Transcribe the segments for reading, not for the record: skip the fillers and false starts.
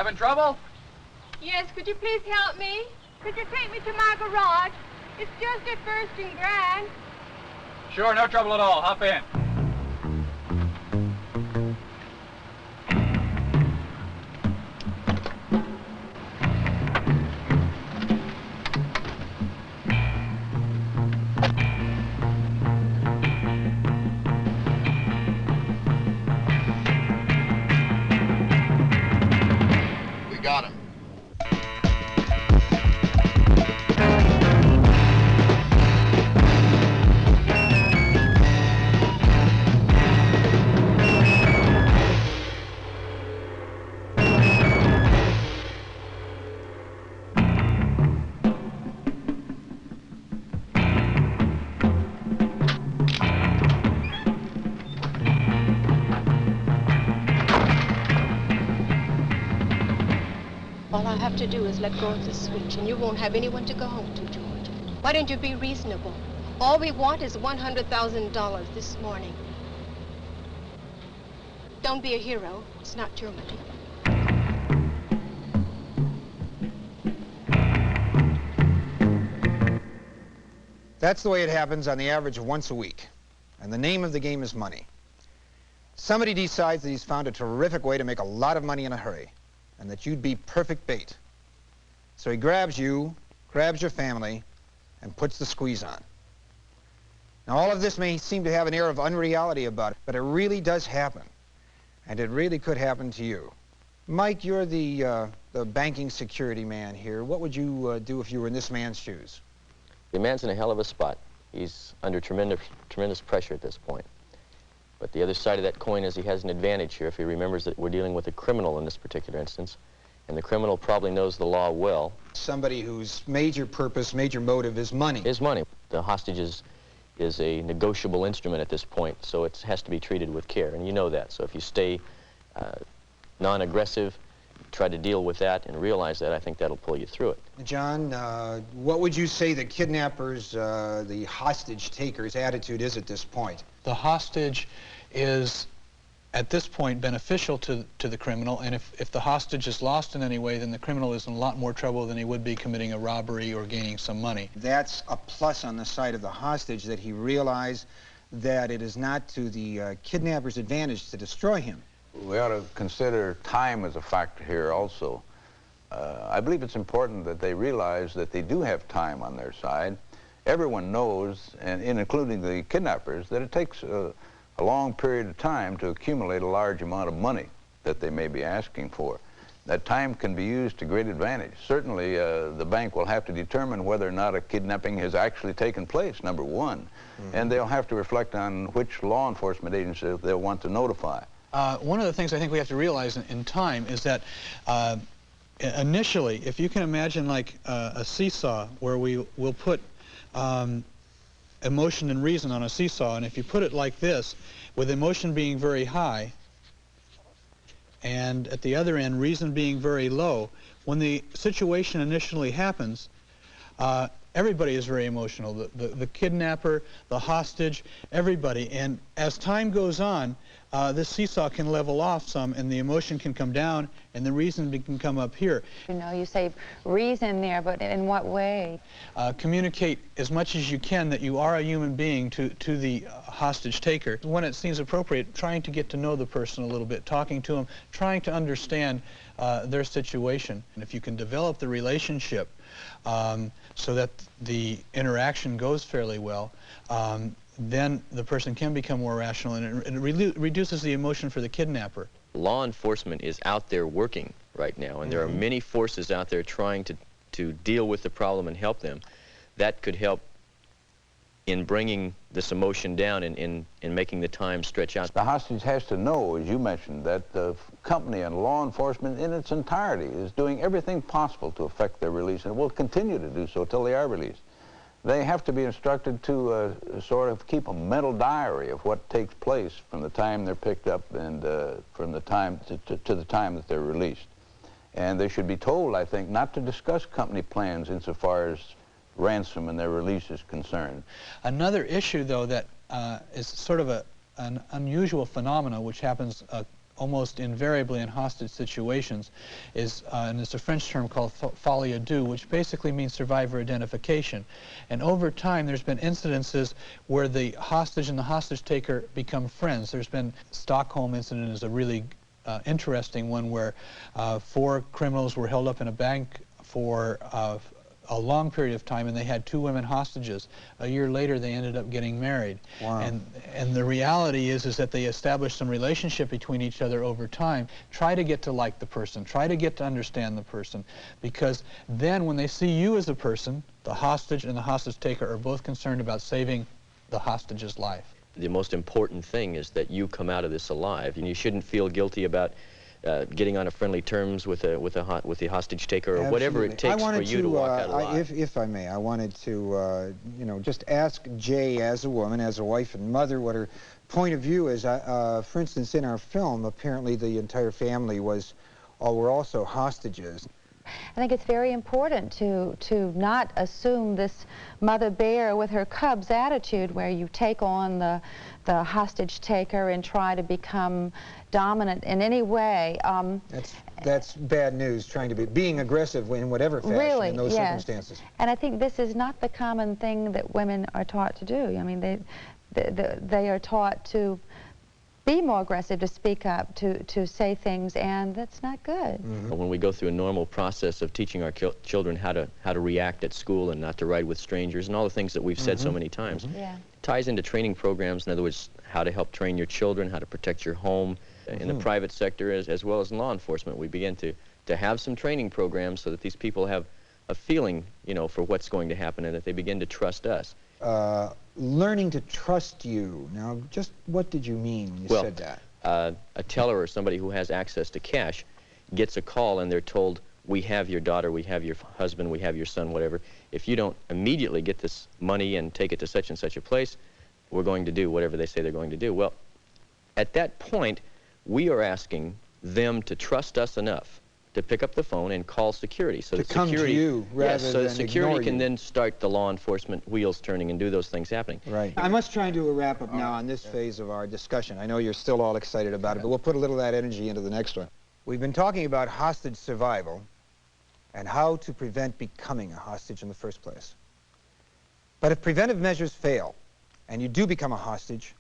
Having trouble? Yes, could you please help me? Could you take me to my garage? It's just at First and Grand. Sure, no trouble at all. Hop in. We got him. All I have to do is let go of the switch, and you won't have anyone to go home to, George. Why don't you be reasonable? All we want is $100,000 this morning. Don't be a hero. It's not your money. That's the way it happens on the average of once a week. And the name of the game is money. Somebody decides that he's found a terrific way to make a lot of money in a hurry, and that you'd be perfect bait. So he grabs you, grabs your family, and puts the squeeze on. Now, all of this may seem to have an air of unreality about it, but it really does happen. And it really could happen to you. Mike, you're the banking security man here. What would you do if you were in this man's shoes? The man's in a hell of a spot. He's under tremendous pressure at this point. But the other side of that coin is he has an advantage here if he remembers that we're dealing with a criminal in this particular instance, and the criminal probably knows the law well. Somebody whose major purpose, major motive is money. Is money. The hostage is a negotiable instrument at this point, so it has to be treated with care, and you know that. So if you stay non-aggressive, try to deal with that and realize that, I think that'll pull you through it. John, what would you say the kidnappers, the hostage takers' attitude is at this point? The hostage is, at this point, beneficial to the criminal, and if the hostage is lost in any way, then the criminal is in a lot more trouble than he would be committing a robbery or gaining some money. That's a plus on the side of the hostage, that he realized that it is not to the kidnapper's advantage to destroy him. We ought to consider time as a factor here also. I believe it's important that they realize that they do have time on their side. Everyone knows, and including the kidnappers, that it takes a long period of time to accumulate a large amount of money that they may be asking for. That time can be used to great advantage. Certainly, the bank will have to determine whether or not a kidnapping has actually taken place, number one. And they'll have to reflect on which law enforcement agency they'll want to notify. One of the things I think we have to realize in time is that initially, if you can imagine like a seesaw where we'll put emotion and reason on a seesaw, and if you put it like this, with emotion being very high, and at the other end, reason being very low, when the situation initially happens, everybody is very emotional. The kidnapper, the hostage, everybody. And as time goes on, this seesaw can level off some, and the emotion can come down, and the reason can come up here. You know, you say reason there, but in what way? Communicate as much as you can that you are a human being to the hostage taker. When it seems appropriate, trying to get to know the person a little bit, talking to them, trying to understand their situation. And if you can develop the relationship so that the interaction goes fairly well, then the person can become more rational, and it reduces the emotion for the kidnapper. Law enforcement is out there working right now, and there are many forces out there trying to deal with the problem and help them. That could help in bringing this emotion down and in making the time stretch out. The hostage has to know, as you mentioned, that the company and law enforcement in its entirety is doing everything possible to effect their release, and will continue to do so till they are released. They have to be instructed to sort of keep a mental diary of what takes place from the time they're picked up and from the time to the time that they're released. And they should be told, I think, not to discuss company plans insofar as ransom and their release is concerned. Another issue, though, that is sort of an unusual phenomenon which happens almost invariably in hostage situations is, and it's a French term called folie à deux, which basically means survivor identification. And over time, there's been incidences where the hostage and the hostage taker become friends. There's been Stockholm incident is a really interesting one where 4 criminals were held up in a bank for a long period of time, and they had 2 women hostages. A year later, they ended up getting married. Wow. And the reality is that they established some relationship between each other over time. Try to get to like the person. Try to get to understand the person. Because then when they see you as a person, the hostage and the hostage taker are both concerned about saving the hostage's life. The most important thing is that you come out of this alive, and you shouldn't feel guilty about getting on a friendly terms with the hostage taker, or whatever it takes for you to walk out alive. If I may, I wanted to, you know, just ask Jay, as a woman, as a wife and mother, what her point of view is. For instance, in our film, apparently the entire family were also hostages. I think it's very important to not assume this mother bear with her cubs attitude where you take on the hostage taker and try to become dominant in any way. That's bad news, trying to being aggressive in whatever fashion really, in those yes. circumstances. And I think this is not the common thing that women are taught to do. I mean, they are taught to be more aggressive, to speak up, to say things, and that's not good. Mm-hmm. When we go through a normal process of teaching our children how to react at school and not to ride with strangers and all the things that we've said so many times, Yeah. ties into training programs. In other words, how to help train your children, how to protect your home. In the private sector as well as in law enforcement, we begin to have some training programs so that these people have a feeling, you know, for what's going to happen, and that they begin to trust us. Learning to trust you. Now, just what did you mean when you said that? A teller or somebody who has access to cash gets a call and they're told, we have your daughter, we have your husband, we have your son, whatever. If you don't immediately get this money and take it to such and such a place, we're going to do whatever they say they're going to do. Well, at that point, we are asking them to trust us enough to pick up the phone and call security. So to that come security, to you rather yes, so than that security ignore can you. then start the law enforcement wheels turning and do those things happening. Right. I must try and do a wrap-up now on this phase of our discussion. I know you're still all excited about it, but we'll put a little of that energy into the next one. We've been talking about hostage survival and how to prevent becoming a hostage in the first place. But if preventive measures fail and you do become a hostage,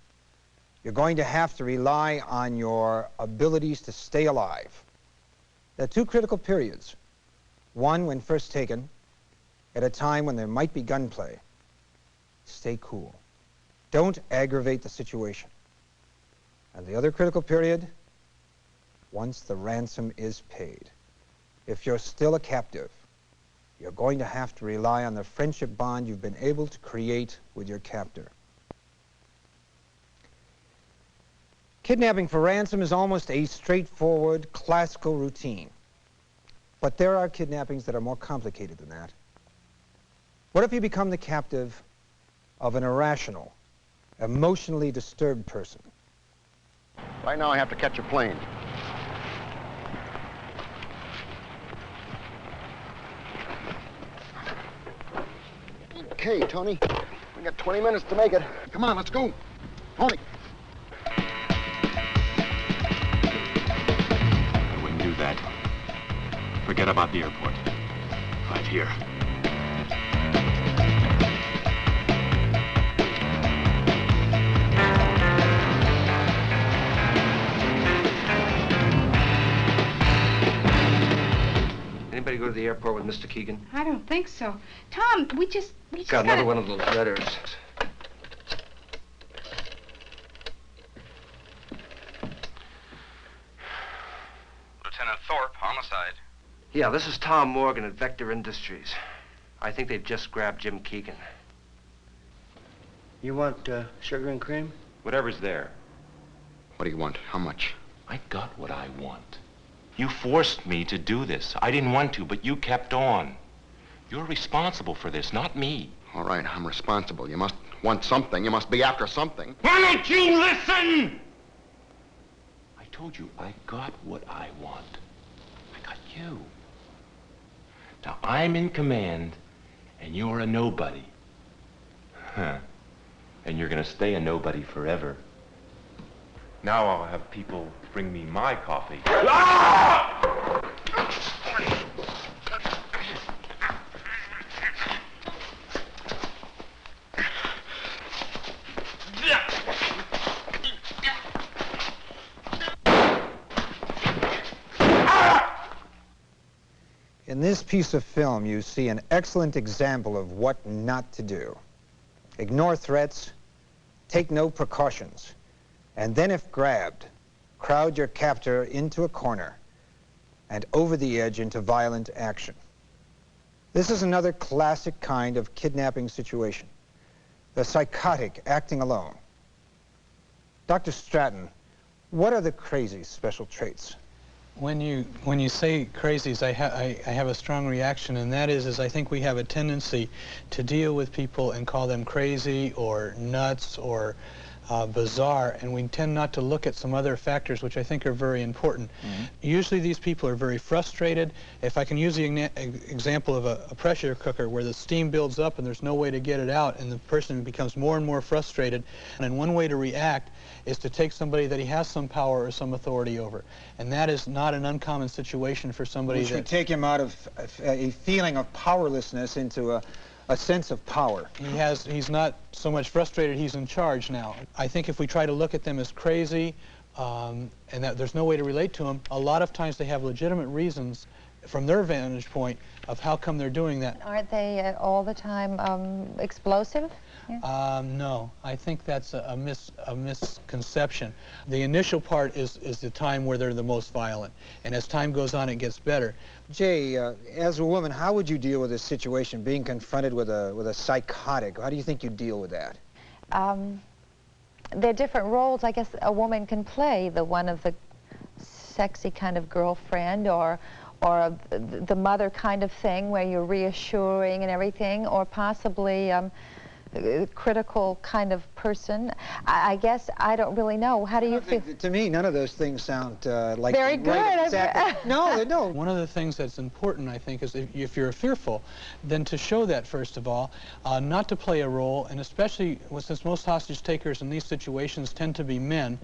you're going to have to rely on your abilities to stay alive. There are 2 critical periods. One, when first taken, at a time when there might be gunplay. Stay cool. Don't aggravate the situation. And the other critical period, once the ransom is paid. If you're still a captive, you're going to have to rely on the friendship bond you've been able to create with your captor. Kidnapping for ransom is almost a straightforward, classical routine. But there are kidnappings that are more complicated than that. What if you become the captive of an irrational, emotionally disturbed person? Right now I have to catch a plane. Okay, Tony. We got 20 minutes to make it. Come on, let's go. Tony. I wouldn't do that. Forget about the airport. Right here. Anybody go to the airport with Mr. Keegan? I don't think so. Tom, we just Got another one of those letters. Lieutenant Thorpe, homicide. Yeah, this is Tom Morgan at Vector Industries. I think they've just grabbed Jim Keegan. You want sugar and cream? Whatever's there. What do you want? How much? I got what I want. You forced me to do this. I didn't want to, but you kept on. You're responsible for this, not me. All right, I'm responsible. You must want something. You must be after something. Why don't you listen? I told you I got what I want. I got you. Now I'm in command, and you're a nobody. Huh. And you're gonna stay a nobody forever. Now I'll have people bring me my coffee. Ah! In this piece of film, you see an excellent example of what not to do. Ignore threats, take no precautions, and then if grabbed, crowd your captor into a corner and over the edge into violent action. This is another classic kind of kidnapping situation. The psychotic acting alone. Dr. Stratton, what are the crazy's special traits? When you say crazies, I have a strong reaction, and that is I think we have a tendency to deal with people and call them crazy or nuts or bizarre, and we tend not to look at some other factors which I think are very important. Mm-hmm. Usually these people are very frustrated. If I can use the example of a pressure cooker where the steam builds up and there's no way to get it out, and the person becomes more and more frustrated, and one way to react is to take somebody that he has some power or some authority over. And that is not an uncommon situation for somebody which would take him out of a feeling of powerlessness into a sense of power. He's not so much frustrated, he's in charge now. I think if we try to look at them as crazy and that there's no way to relate to them, a lot of times they have legitimate reasons from their vantage point of how come they're doing that. Aren't they all the time explosive? Yeah. No, I think that's a misconception. The initial part is the time where they're the most violent, and as time goes on it gets better. Jay, as a woman, how would you deal with this situation, being confronted with a psychotic? How do you think you deal with that? There are different roles I guess a woman can play, the one of the sexy kind of girlfriend, or the mother kind of thing where you're reassuring and everything, or possibly critical kind of person. I guess I don't really know. How do you feel? To me, none of those things sound like very good. Right, exactly. No, they don't. One of the things that's important, I think, is if you're fearful, then to show that first of all, not to play a role, and especially since most hostage takers in these situations tend to be men,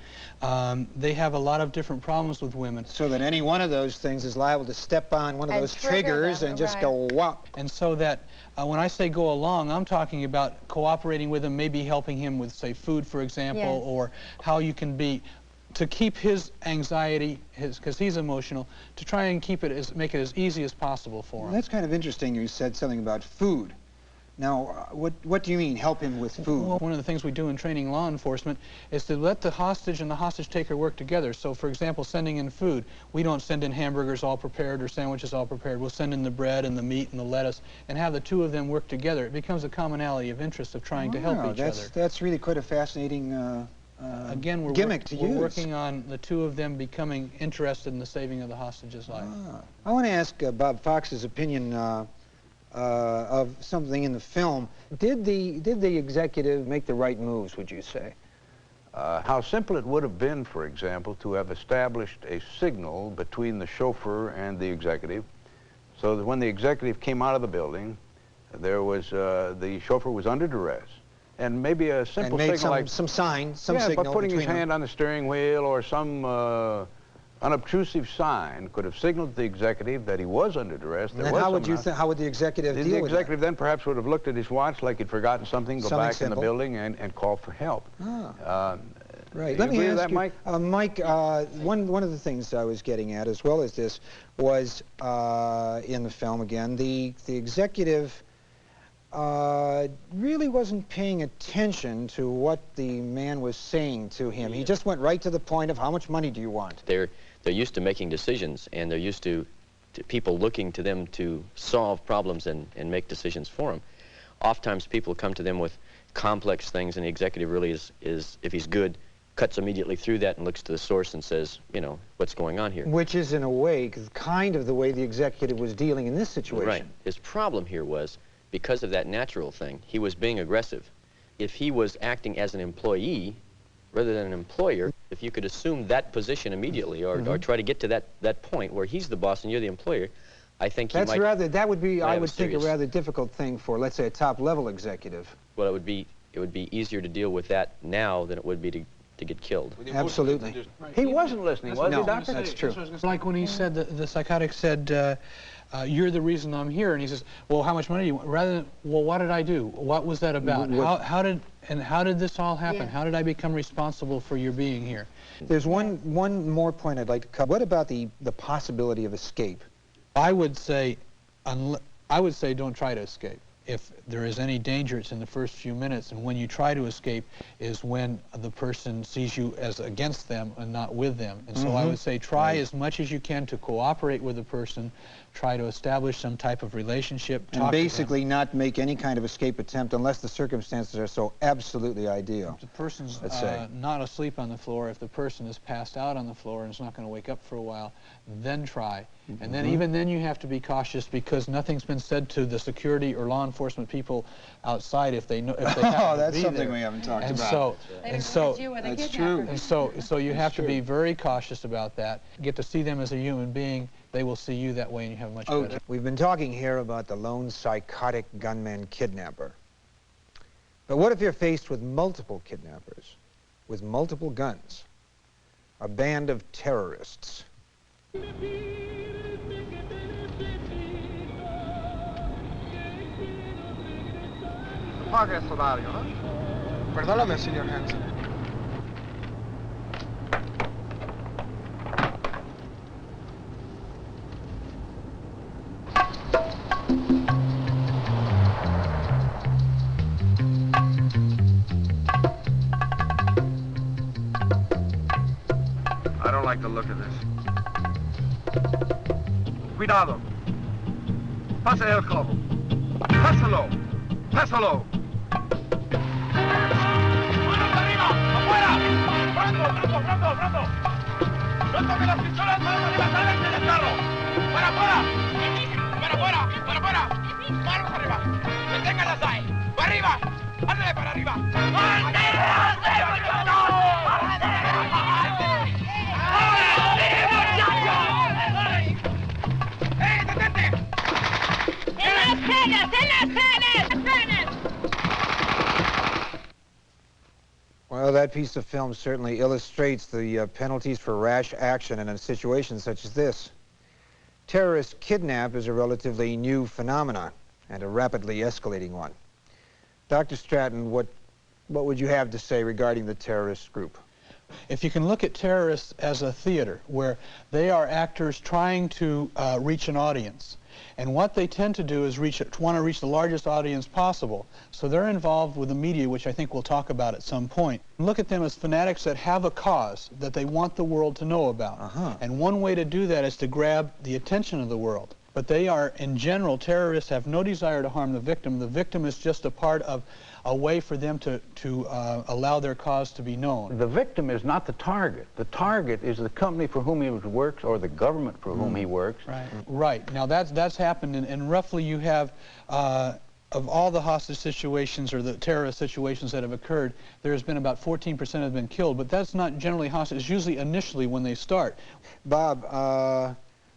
they have a lot of different problems with women. So that any one of those things is liable to step on one of those triggers and just go whop. And so that when I say go along, I'm talking about cooperating with him, maybe helping him with, say, food, for example, yes, or how you can be, to keep his anxiety, because he's emotional, to try and keep it make it as easy as possible for him. That's kind of interesting. You said something about food. Now, what do you mean, help him with food? Well, one of the things we do in training law enforcement is to let the hostage and the hostage taker work together. So, for example, sending in food. We don't send in hamburgers all prepared or sandwiches all prepared. We'll send in the bread and the meat and the lettuce and have the two of them work together. It becomes a commonality of interest of trying to help each other. That's really quite a fascinating Again, gimmick to use. We're working on the two of them becoming interested in the saving of the hostage's life. I want to ask Bob Fox's opinion of something in the film. Did the executive make the right moves, would you say? How simple it would have been, for example, to have established a signal between the chauffeur and the executive, so that when the executive came out of the building, there was the chauffeur was under duress, and maybe a simple signal like some sign, some signal, by putting his hand on the steering wheel or some unobtrusive sign could have signaled to the executive that he was under duress. And then how would the executive deal with that? The executive then perhaps would have looked at his watch like he'd forgotten something, go back in the building and call for help. Right. Let me ask you, Mike? Mike, one of the things I was getting at, as well as this, was in the film again, the executive really wasn't paying attention to what the man was saying to him. He just went right to the point of how much money do you want? They're used to making decisions, and they're used to people looking to them to solve problems and make decisions for them. Oftentimes people come to them with complex things, and the executive really is if he's good, cuts immediately through that and looks to the source and says, you know, what's going on here? Which is, in a way, kind of the way the executive was dealing in this situation. Right. His problem here was, because of that natural thing, he was being aggressive. If he was acting as an employee rather than an employer, if you could assume that position immediately or try to get to that point where he's the boss and you're the employer, I think he might... That would be, I would think, a rather difficult thing for, let's say, a top-level executive. Well, it would be easier to deal with that now than it would be to get killed. Absolutely. He wasn't listening, was he, Doctor? That's true. Like when he said, the psychotic said, you're the reason I'm here, and he says, well, how much money do you want? Rather than, well, what did I do? What was that about? How did this all happen? Yeah. How did I become responsible for your being here? There's one more point I'd like to cover. What about the possibility of escape? I would say don't try to escape. If there is any danger, it's in the first few minutes, and when you try to escape is when the person sees you as against them and not with them. And so I would say try as much as you can to cooperate with the person, try to establish some type of relationship. And basically not make any kind of escape attempt unless the circumstances are so absolutely ideal. If the person's let's say. not asleep on the floor, if the person is passed out on the floor and is not going to wake up for a while, then try. And then even then you have to be cautious because nothing's been said to the security or law enforcement people outside if they know if they happen that's to be something there. we haven't talked and about. That's true. And so you have to be very cautious about that. Get to see them as a human being. They will see you that way, and you have much better. We've been talking here about the lone psychotic gunman kidnapper. But what if you're faced with multiple kidnappers, with multiple guns, a band of terrorists? Paga ese horario, ¿no? Perdóname, señor Hansen. I don't like the look of this. Cuidado. Pase el cobo. Pásalo. Pásalo. ¡No toque las pistolas para arriba! ¡Del carro! ¡Para afuera! ¡Para afuera! ¡Para afuera! ¡Manos arriba! ¡Deténganlas ahí! ¡Para arriba! ¡Ándale para arriba! ¡Eh, detente! ¡En las penas! ¡En las penas! Well, that piece of film certainly illustrates the penalties for rash action in a situation such as this. Terrorist kidnap is a relatively new phenomenon and a rapidly escalating one. Dr. Stratton, what would you have to say regarding the terrorist group? If you can look at terrorists as a theater where they are actors trying to reach an audience, and what they tend to do is want to reach the largest audience possible. So they're involved with the media, which I think we'll talk about at some point. Look at them as fanatics that have a cause that they want the world to know about. And one way to do that is to grab the attention of the world. But they are, in general, terrorists have no desire to harm the victim. The victim is just a part of a way for them to allow their cause to be known. The victim is not the target. The target is the company for whom he works or the government for whom he works. Right. Now that's happened, and roughly you have, of all the hostage situations or the terrorist situations that have occurred, there's been about 14% have been killed, but that's not generally hostage. It's usually initially when they start. Bob,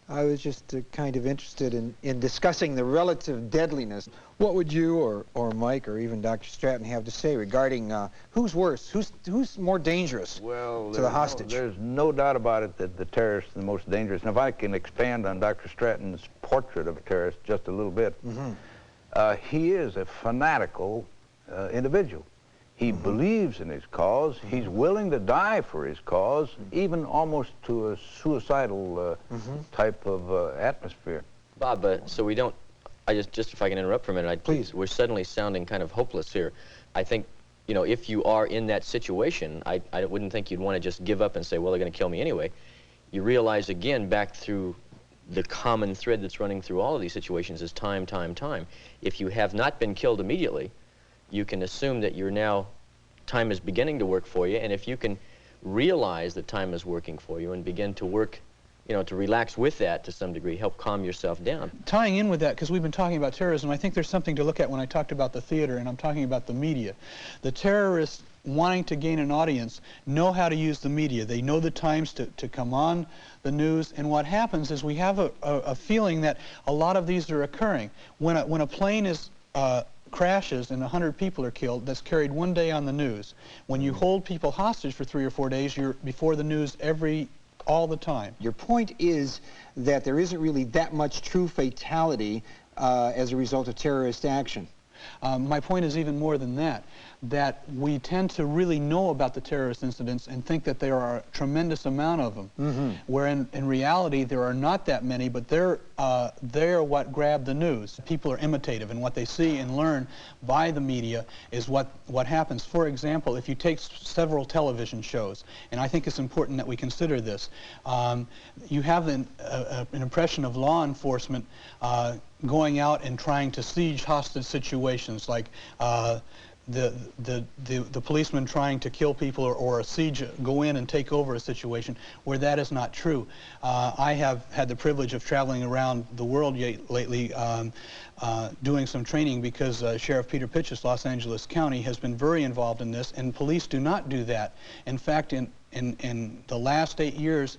I was just kind of interested in discussing the relative deadliness. What would you or Mike or even Dr. Stratton have to say regarding who's worse, who's more dangerous to the hostage? There's no doubt about it that the terrorist is the most dangerous. And if I can expand on Dr. Stratton's portrait of a terrorist just a little bit, he is a fanatical individual. He believes in his cause. He's willing to die for his cause, even almost to a suicidal type of atmosphere. Bob, so we don't, just if I can interrupt for a minute, please. We're suddenly sounding kind of hopeless here. I think, you know, if you are in that situation, I wouldn't think you'd want to just give up and say, well, they're going to kill me anyway. You realize again, back through the common thread that's running through all of these situations is time, time, time. If you have not been killed immediately, you can assume that you're now, time is beginning to work for you, and if you can realize that time is working for you and begin to work, you know, to relax with that to some degree, help calm yourself down. Tying in with that, because we've been talking about terrorism, I think there's something to look at when I talked about the theater, and I'm talking about the media. The terrorists wanting to gain an audience know how to use the media. They know the times to come on the news, and what happens is we have a feeling that a lot of these are occurring. When a plane is crashes and 100 people are killed, that's carried one day on the news. When you hold people hostage for 3 or 4 days, you're before the news all the time. Your point is that there isn't really that much true fatality as a result of terrorist action. My point is even more than that, that we tend to really know about the terrorist incidents and think that there are a tremendous amount of them, where in reality there are not that many, but they're what grab the news. People are imitative, and what they see and learn by the media is what happens. For example, if you take several television shows, and I think it's important that we consider this, you have an impression of law enforcement going out and trying to siege hostage situations, like the policeman trying to kill people, or a siege, go in and take over a situation, where that is not true. I have had the privilege of traveling around the world lately doing some training, because Sheriff Peter Pitchess, Los Angeles County, has been very involved in this, and police do not do that. In fact, in the last 8 years,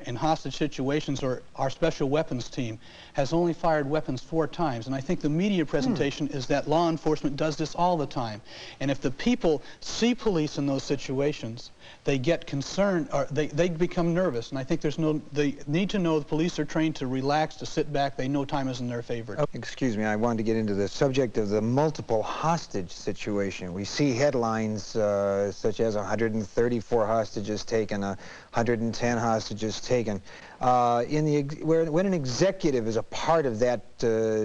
in hostage situations, or our special weapons team has only fired weapons 4 times. And I think the media presentation is that law enforcement does this all the time. And if the people see police in those situations, they get concerned, or they become nervous. And I think they need to know the police are trained to relax, to sit back. They know time is in their favor. Excuse me, I wanted to get into the subject of the multiple hostage situation. We see headlines such as 134 hostages taken, 110 hostages taken. When an executive is a part of that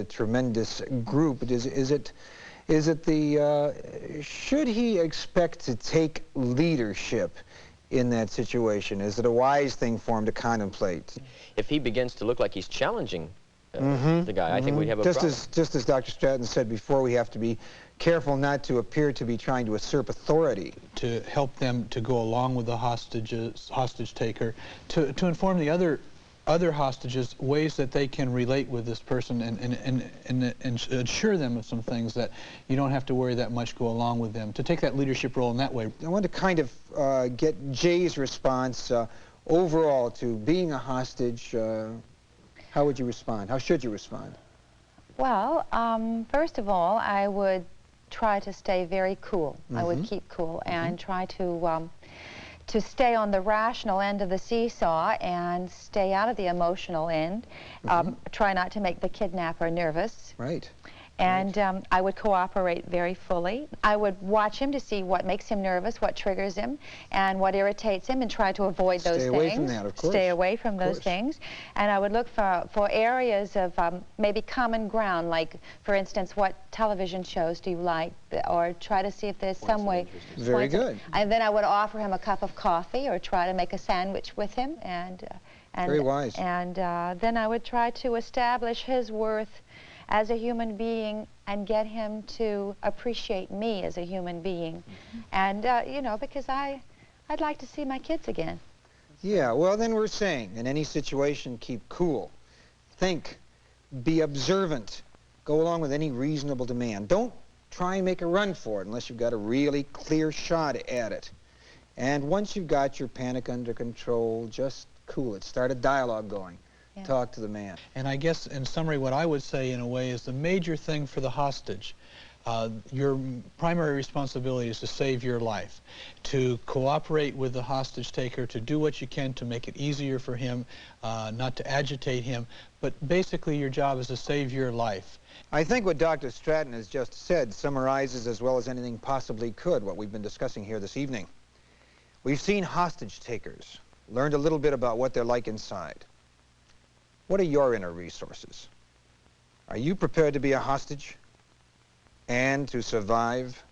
tremendous group, should he expect to take leadership in that situation? Is it a wise thing for him to contemplate? If he begins to look like he's challenging the guy, I think we'd have a problem. Just as Dr. Stratton said before, we have to be careful not to appear to be trying to usurp authority. To help them to go along with the hostage taker, to inform the other hostages ways that they can relate with this person, and assure them of some things that you don't have to worry that much, go along with them, to take that leadership role in that way. I want to kind of get Jay's response overall to being a hostage. How would you respond? How should you respond? Well, first of all, I would try to stay very cool. I would keep cool and try to stay on the rational end of the seesaw and stay out of the emotional end. Try not to make the kidnapper nervous. Right. And I would cooperate very fully. I would watch him to see what makes him nervous, what triggers him, and what irritates him, and try to avoid those things. Stay away from that, of course. Stay away from those things. And I would look for areas of maybe common ground, like, for instance, what television shows do you like, or try to see if there's some way. Very good. And then I would offer him a cup of coffee, or try to make a sandwich with him. And very wise. And then I would try to establish his worth as a human being, and get him to appreciate me as a human being. And, you know, because I'd like to see my kids again. Yeah, well, then we're saying, in any situation, keep cool. Think. Be observant. Go along with any reasonable demand. Don't try and make a run for it unless you've got a really clear shot at it. And once you've got your panic under control, just cool it. Start a dialogue going. Talk to the man. And I guess, in summary, what I would say, in a way, is the major thing for the hostage, your primary responsibility is to save your life, to cooperate with the hostage taker, to do what you can to make it easier for him, not to agitate him, but basically your job is to save your life. I think what Dr. Stratton has just said summarizes as well as anything possibly could what we've been discussing here this evening. We've seen hostage takers, learned a little bit about what they're like inside. What are your inner resources? Are you prepared to be a hostage and to survive